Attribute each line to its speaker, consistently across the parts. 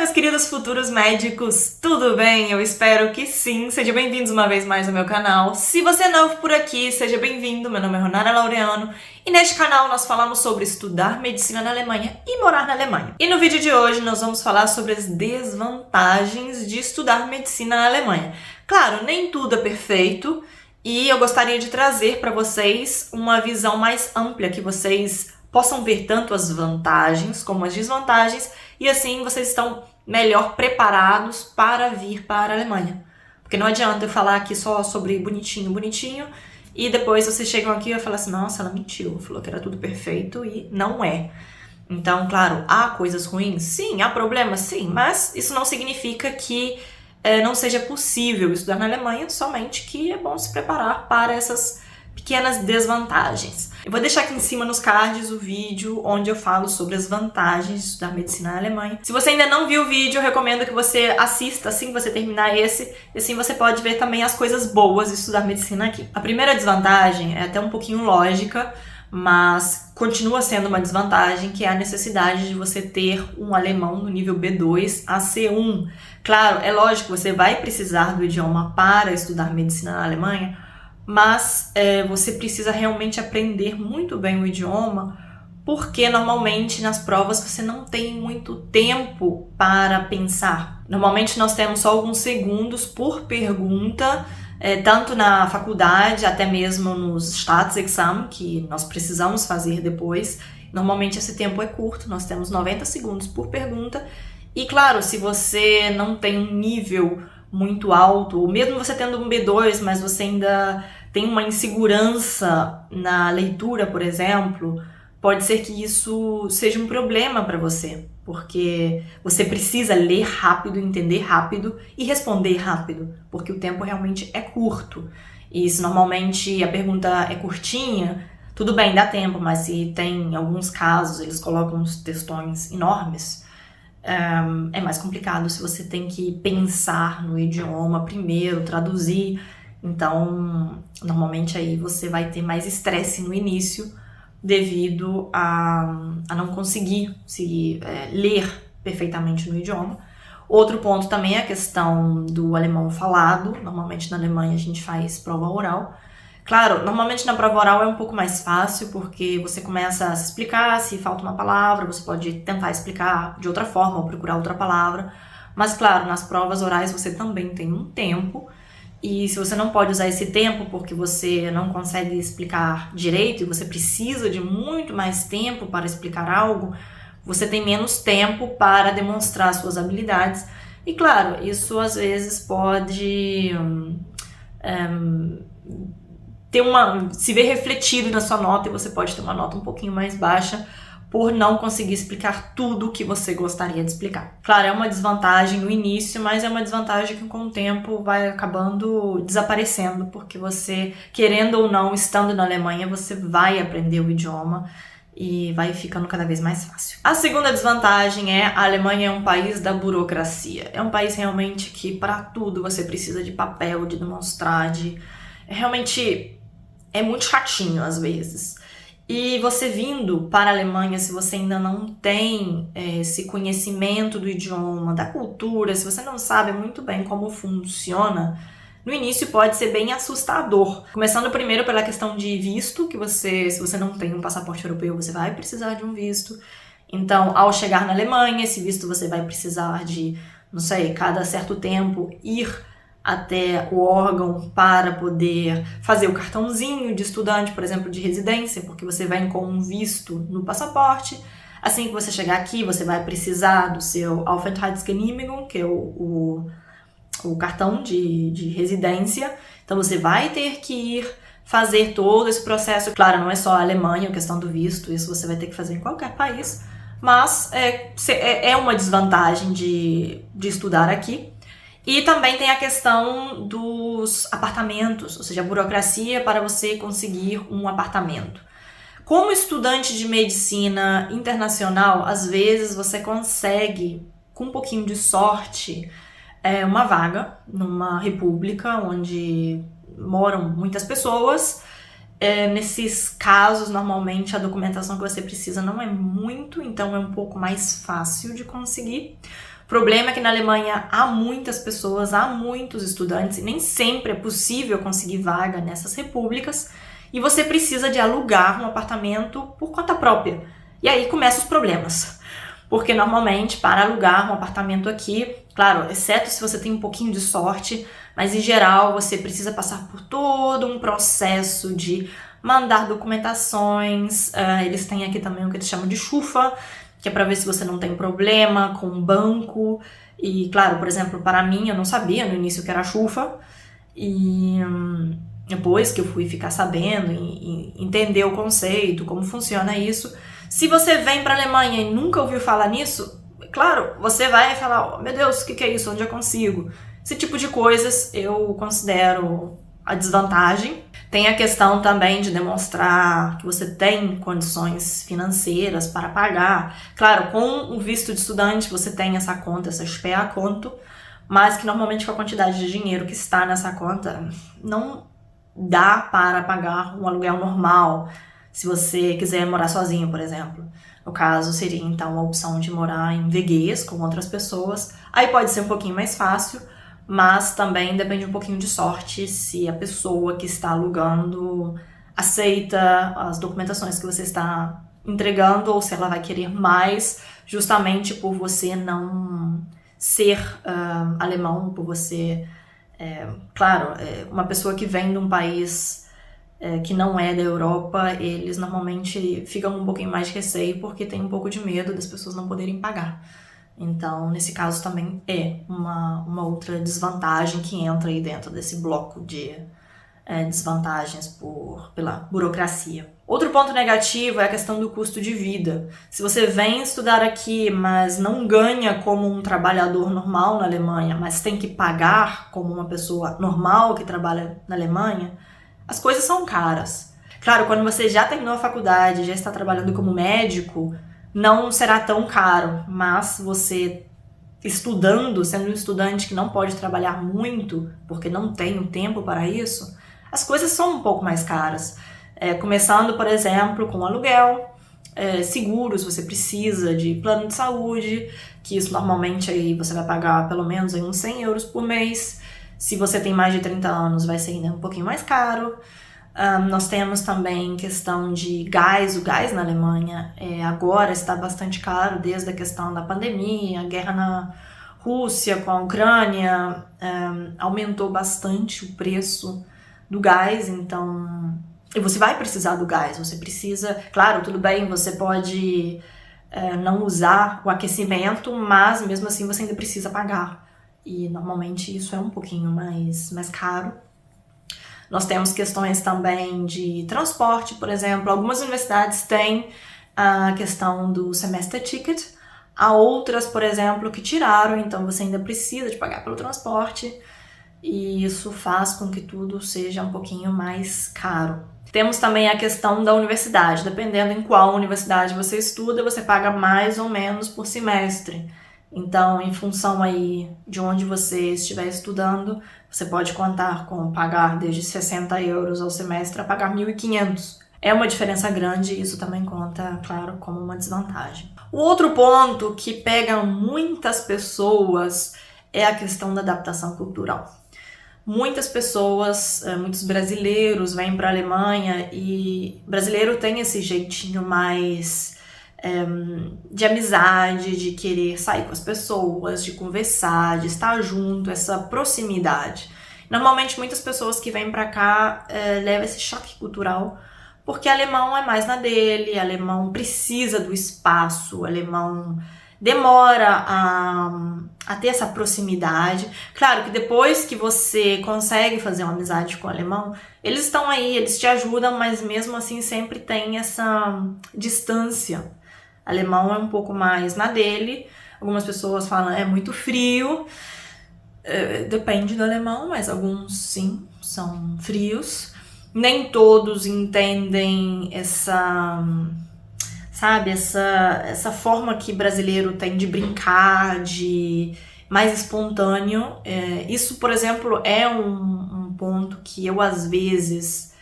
Speaker 1: meus queridos futuros médicos, tudo bem? Eu espero que sim. Sejam bem-vindos uma vez mais ao meu canal. Se você é novo por aqui, seja bem-vindo. Meu nome é Ronara Laureano e neste canal nós falamos sobre estudar medicina na Alemanha e morar na Alemanha. E no vídeo de hoje nós vamos falar sobre as desvantagens de estudar medicina na Alemanha. Claro, nem tudo é perfeito e eu gostaria de trazer para vocês uma visão mais ampla, que vocês possam ver tanto as vantagens como as desvantagens e assim vocês estão melhor preparados para vir para a Alemanha. Porque não adianta eu falar aqui só sobre bonitinho, bonitinho, e depois vocês chegam aqui e falam assim, nossa, ela mentiu, falou que era tudo perfeito e não é. Então, claro, há coisas ruins? Sim. Há problemas? Sim. Mas isso não significa que não seja possível estudar na Alemanha, somente que é bom se preparar para essas pequenas desvantagens. Eu vou deixar aqui em cima nos cards o vídeo onde eu falo sobre as vantagens de estudar medicina na Alemanha. Se você ainda não viu o vídeo, eu recomendo que você assista assim que você terminar esse, e assim você pode ver também as coisas boas de estudar medicina aqui. A primeira desvantagem é até um pouquinho lógica, mas continua sendo uma desvantagem, que é a necessidade de você ter um alemão no nível B2 a C1. Claro, é lógico, você vai precisar do idioma para estudar medicina na Alemanha, mas você precisa realmente aprender muito bem o idioma, porque normalmente nas provas você não tem muito tempo para pensar. Normalmente nós temos só alguns segundos por pergunta, tanto na faculdade, até mesmo nos Staatsexamen, que nós precisamos fazer depois. Normalmente esse tempo é curto, nós temos 90 segundos por pergunta. E claro, se você não tem um nível muito alto, ou mesmo você tendo um B2, mas você ainda tem uma insegurança na leitura, por exemplo, pode ser que isso seja um problema para você, porque você precisa ler rápido, entender rápido e responder rápido, porque o tempo realmente é curto. E se normalmente a pergunta é curtinha, tudo bem, dá tempo, mas se tem em alguns casos eles colocam uns textões enormes, é mais complicado se você tem que pensar no idioma primeiro, traduzir. Então, normalmente aí você vai ter mais estresse no início devido a não conseguir ler perfeitamente no idioma. Outro ponto também é a questão do alemão falado. Normalmente na Alemanha a gente faz prova oral. Claro, normalmente na prova oral é um pouco mais fácil, porque você começa a se explicar, se falta uma palavra, você pode tentar explicar de outra forma ou procurar outra palavra. Mas claro, nas provas orais você também tem um tempo, e se você não pode usar esse tempo porque você não consegue explicar direito e você precisa de muito mais tempo para explicar algo, você tem menos tempo para demonstrar suas habilidades. E claro, isso às vezes pode se ver refletido na sua nota, e você pode ter uma nota um pouquinho mais baixa por não conseguir explicar tudo o que você gostaria de explicar. Claro, é uma desvantagem no início, mas é uma desvantagem que com o tempo vai acabando desaparecendo, porque você, querendo ou não, estando na Alemanha, você vai aprender o idioma e vai ficando cada vez mais fácil. A segunda desvantagem é a Alemanha é um país da burocracia. É um país realmente que para tudo você precisa de papel, de demonstrar, realmente é muito chatinho às vezes. E você vindo para a Alemanha, se você ainda não tem esse conhecimento do idioma, da cultura, se você não sabe muito bem como funciona, no início pode ser bem assustador. Começando primeiro pela questão de visto, que se você não tem um passaporte europeu, você vai precisar de um visto. Então, ao chegar na Alemanha, esse visto você vai precisar de, não sei, cada certo tempo ir até o órgão para poder fazer o cartãozinho de estudante, por exemplo, de residência, porque você vem com um visto no passaporte. Assim que você chegar aqui, você vai precisar do seu Aufenthaltsgenehmigung, que é o cartão de residência. Então você vai ter que ir fazer todo esse processo. Claro, não é só a Alemanha a questão do visto, isso você vai ter que fazer em qualquer país, mas é uma desvantagem de estudar aqui. E também tem a questão dos apartamentos, ou seja, a burocracia para você conseguir um apartamento. Como estudante de medicina internacional, às vezes você consegue, com um pouquinho de sorte, uma vaga numa república onde moram muitas pessoas. Nesses casos, normalmente a documentação que você precisa não é muito, então é um pouco mais fácil de conseguir. O problema é que na Alemanha há muitas pessoas, há muitos estudantes, e nem sempre é possível conseguir vaga nessas repúblicas, e você precisa de alugar um apartamento por conta própria. E aí começam os problemas. Porque normalmente, para alugar um apartamento aqui, claro, exceto se você tem um pouquinho de sorte, mas em geral você precisa passar por todo um processo de mandar documentações. Eles têm aqui também o que eles chamam de chufa, que é para ver se você não tem problema com o banco. E claro, por exemplo, para mim, eu não sabia no início que era chufa, e depois que eu fui ficar sabendo e entender o conceito, como funciona isso. Se você vem para a Alemanha e nunca ouviu falar nisso, claro, você vai falar, oh, meu Deus, o que é isso? Onde eu consigo? Esse tipo de coisas eu considero a desvantagem. Tem a questão também de demonstrar que você tem condições financeiras para pagar. Claro, com o visto de estudante você tem essa conta, essa Sperrkonto, mas que normalmente com a quantidade de dinheiro que está nessa conta não dá para pagar um aluguel normal, se você quiser morar sozinho, por exemplo. No caso, seria então a opção de morar em veguês com outras pessoas. Aí pode ser um pouquinho mais fácil, mas também depende um pouquinho de sorte se a pessoa que está alugando aceita as documentações que você está entregando ou se ela vai querer mais justamente por você não ser alemão, por você, claro, uma pessoa que vem de um país que não é da Europa, eles normalmente ficam um pouquinho mais de receio porque tem um pouco de medo das pessoas não poderem pagar. Então, nesse caso também é uma outra desvantagem que entra aí dentro desse bloco de desvantagens pela burocracia. Outro ponto negativo é a questão do custo de vida. Se você vem estudar aqui, mas não ganha como um trabalhador normal na Alemanha, mas tem que pagar como uma pessoa normal que trabalha na Alemanha, as coisas são caras. Claro, quando você já terminou a faculdade, já está trabalhando como médico, não será tão caro, mas você estudando, sendo um estudante que não pode trabalhar muito, porque não tem o tempo para isso, as coisas são um pouco mais caras. Começando, por exemplo, com aluguel, seguros, você precisa de plano de saúde, que isso normalmente aí você vai pagar pelo menos aí uns 100 euros por mês. Se você tem mais de 30 anos, vai ser ainda um pouquinho mais caro. Nós temos também questão de gás. O gás na Alemanha agora está bastante caro, desde a questão da pandemia, a guerra na Rússia com a Ucrânia, aumentou bastante o preço do gás, então você vai precisar do gás, você precisa, claro, tudo bem, você pode não usar o aquecimento, mas mesmo assim você ainda precisa pagar, e normalmente isso é um pouquinho mais caro. Nós temos questões também de transporte, por exemplo, algumas universidades têm a questão do semester ticket, há outras, por exemplo, que tiraram, então você ainda precisa de pagar pelo transporte, e isso faz com que tudo seja um pouquinho mais caro. Temos também a questão da universidade, dependendo em qual universidade você estuda, você paga mais ou menos por semestre. Então, em função aí de onde você estiver estudando, você pode contar com pagar desde 60 euros ao semestre a pagar 1.500. É uma diferença grande e isso também conta, claro, como uma desvantagem. O outro ponto que pega muitas pessoas é a questão da adaptação cultural. Muitas pessoas, muitos brasileiros vêm para a Alemanha e brasileiro tem esse jeitinho mais de amizade, de querer sair com as pessoas, de conversar, de estar junto, essa proximidade. Normalmente muitas pessoas que vêm para cá levam esse choque cultural porque alemão é mais na dele, alemão precisa do espaço, alemão demora a ter essa proximidade. Claro que depois que você consegue fazer uma amizade com o alemão, eles estão aí, eles te ajudam, mas mesmo assim sempre tem essa distância. O alemão é um pouco mais na dele. Algumas pessoas falam é muito frio. Depende do alemão, mas alguns sim, são frios. Nem todos entendem essa forma que brasileiro tem de brincar, de mais espontâneo. Isso, por exemplo, é um ponto que eu, às vezes,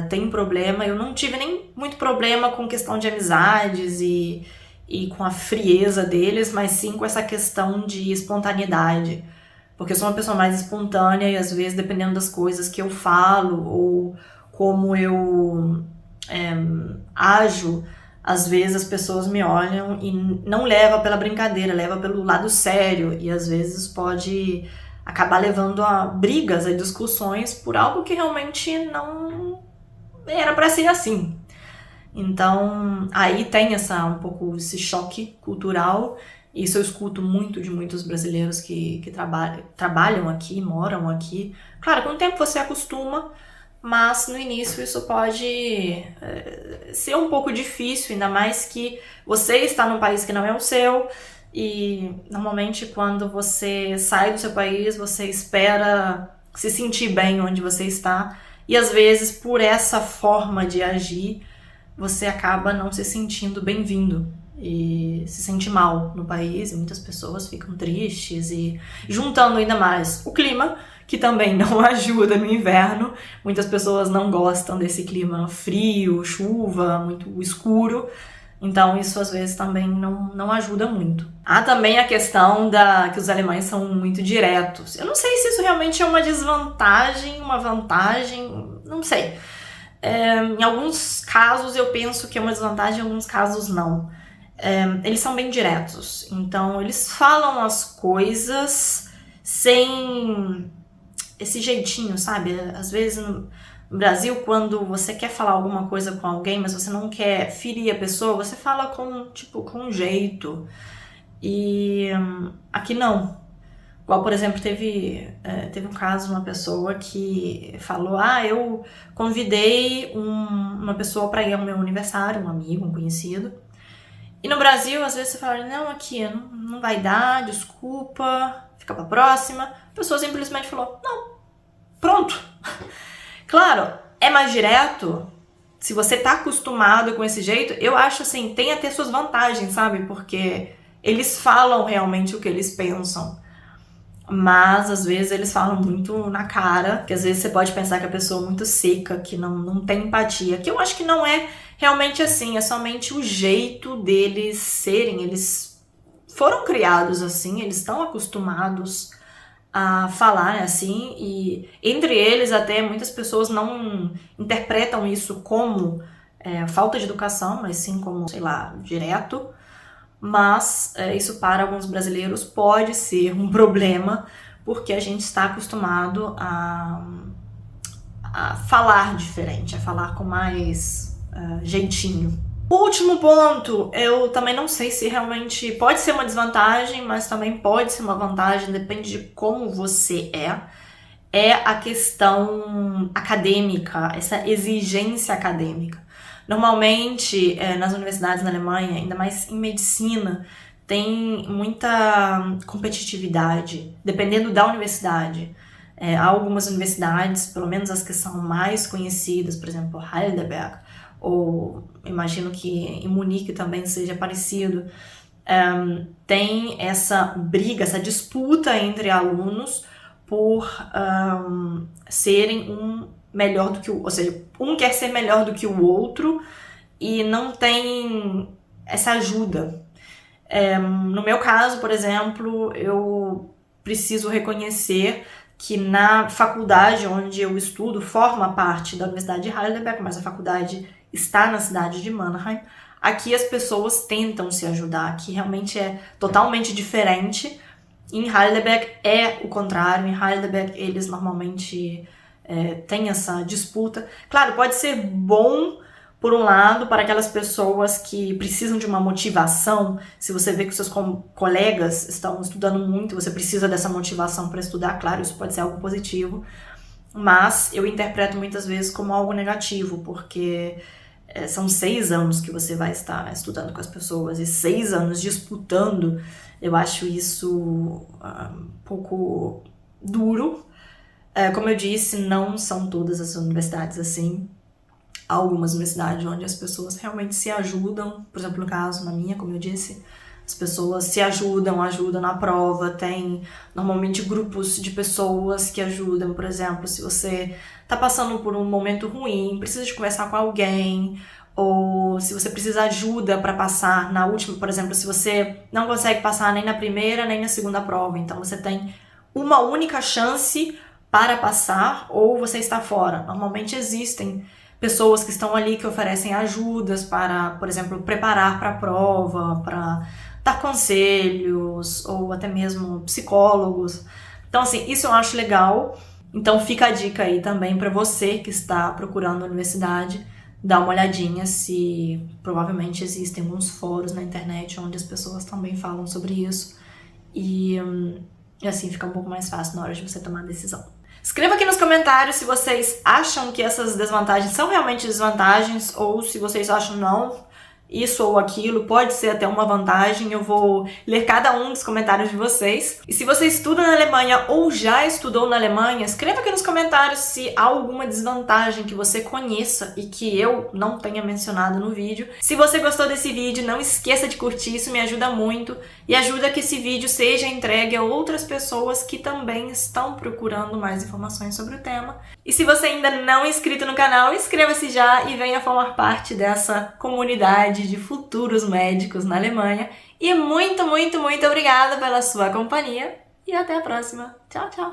Speaker 1: tenho problema. Eu não tive nem muito problema com questão de amizades e e com a frieza deles, mas sim com essa questão de espontaneidade. Porque eu sou uma pessoa mais espontânea e às vezes, dependendo das coisas que eu falo ou como eu ajo, às vezes as pessoas me olham e não leva pela brincadeira, leva pelo lado sério e às vezes pode acabar levando a brigas, a discussões por algo que realmente não era pra ser assim. Então, aí tem um pouco esse choque cultural. Isso eu escuto muito de muitos brasileiros que trabalham aqui, moram aqui. Claro, com o tempo você acostuma, mas no início isso pode ser um pouco difícil, ainda mais que você está num país que não é o seu. E normalmente quando você sai do seu país, você espera se sentir bem onde você está. E às vezes, por essa forma de agir, você acaba não se sentindo bem-vindo e se sente mal no país, e muitas pessoas ficam tristes, e juntando ainda mais o clima, que também não ajuda no inverno. Muitas pessoas não gostam desse clima frio, chuva, muito escuro, então isso às vezes também não ajuda muito. Há também a questão que os alemães são muito diretos. Eu não sei se isso realmente é uma desvantagem, uma vantagem, não sei. Em alguns casos eu penso que é uma desvantagem, em alguns casos não. Eles são bem diretos, então eles falam as coisas sem esse jeitinho, sabe? Às vezes no Brasil, quando você quer falar alguma coisa com alguém, mas você não quer ferir a pessoa, você fala com jeito. E aqui não. Igual, por exemplo, teve um caso de uma pessoa que falou: eu convidei uma pessoa para ir ao meu aniversário, um amigo, um conhecido. E no Brasil, às vezes você fala: não, aqui não vai dar, desculpa, fica pra próxima. A pessoa simplesmente falou: não, pronto. Claro, é mais direto. Se você tá acostumado com esse jeito, eu acho assim, tem até suas vantagens, sabe? Porque eles falam realmente o que eles pensam. Mas às vezes eles falam muito na cara, que às vezes você pode pensar que a pessoa é muito seca, que não tem empatia, que eu acho que não é realmente assim, é somente o jeito deles serem. Eles foram criados assim, eles estão acostumados a falar assim, e entre eles até muitas pessoas não interpretam isso como falta de educação, mas sim como, sei lá, direto. Mas isso para alguns brasileiros pode ser um problema, porque a gente está acostumado a falar diferente, a falar com mais jeitinho. O último ponto, eu também não sei se realmente pode ser uma desvantagem, mas também pode ser uma vantagem, depende de como você é a questão acadêmica, essa exigência acadêmica. Normalmente, nas universidades na Alemanha, ainda mais em medicina, tem muita competitividade, dependendo da universidade. Há algumas universidades, pelo menos as que são mais conhecidas, por exemplo, Heidelberg, ou imagino que em Munique também seja parecido, tem essa briga, essa disputa entre alunos por serem melhor do que o... Ou seja, um quer ser melhor do que o outro e não tem essa ajuda. No meu caso, por exemplo, eu preciso reconhecer que na faculdade onde eu estudo, forma parte da Universidade de Heidelberg, mas a faculdade está na cidade de Mannheim. Aqui as pessoas tentam se ajudar, aqui realmente é totalmente diferente. Em Heidelberg é o contrário, em Heidelberg eles normalmente têm essa disputa. Claro, pode ser bom, por um lado, para aquelas pessoas que precisam de uma motivação. Se você vê que os seus colegas estão estudando muito, você precisa dessa motivação para estudar, claro, isso pode ser algo positivo. Mas eu interpreto muitas vezes como algo negativo, porque são 6 anos que você vai estar estudando com as pessoas e 6 anos disputando. Eu acho isso um pouco duro. Como eu disse, não são todas as universidades assim. Há algumas universidades onde as pessoas realmente se ajudam. Por exemplo, no caso, na minha, como eu disse, as pessoas se ajudam na prova. Tem normalmente grupos de pessoas que ajudam. Por exemplo, se você está passando por um momento ruim, precisa de conversar com alguém, ou se você precisa de ajuda para passar na última, por exemplo, se você não consegue passar nem na primeira nem na segunda prova, então você tem uma única chance para passar ou você está fora. Normalmente existem pessoas que estão ali que oferecem ajudas para, por exemplo, preparar para a prova, para dar conselhos ou até mesmo psicólogos. Então, assim, isso eu acho legal. Então fica a dica aí também para você que está procurando a universidade, dar uma olhadinha se provavelmente existem alguns fóruns na internet onde as pessoas também falam sobre isso e assim fica um pouco mais fácil na hora de você tomar a decisão. Escreva aqui nos comentários se vocês acham que essas desvantagens são realmente desvantagens ou se vocês acham não, isso ou aquilo, pode ser até uma vantagem. Eu vou ler cada um dos comentários de vocês. E se você estuda na Alemanha ou já estudou na Alemanha, escreva aqui nos comentários se há alguma desvantagem que você conheça e que eu não tenha mencionado no vídeo. Se você gostou desse vídeo, não esqueça de curtir, isso me ajuda muito e ajuda que esse vídeo seja entregue a outras pessoas que também estão procurando mais informações sobre o tema. E se você ainda não é inscrito no canal, inscreva-se já e venha formar parte dessa comunidade de futuros médicos na Alemanha. E muito, muito, muito obrigada pela sua companhia e até a próxima. Tchau, tchau!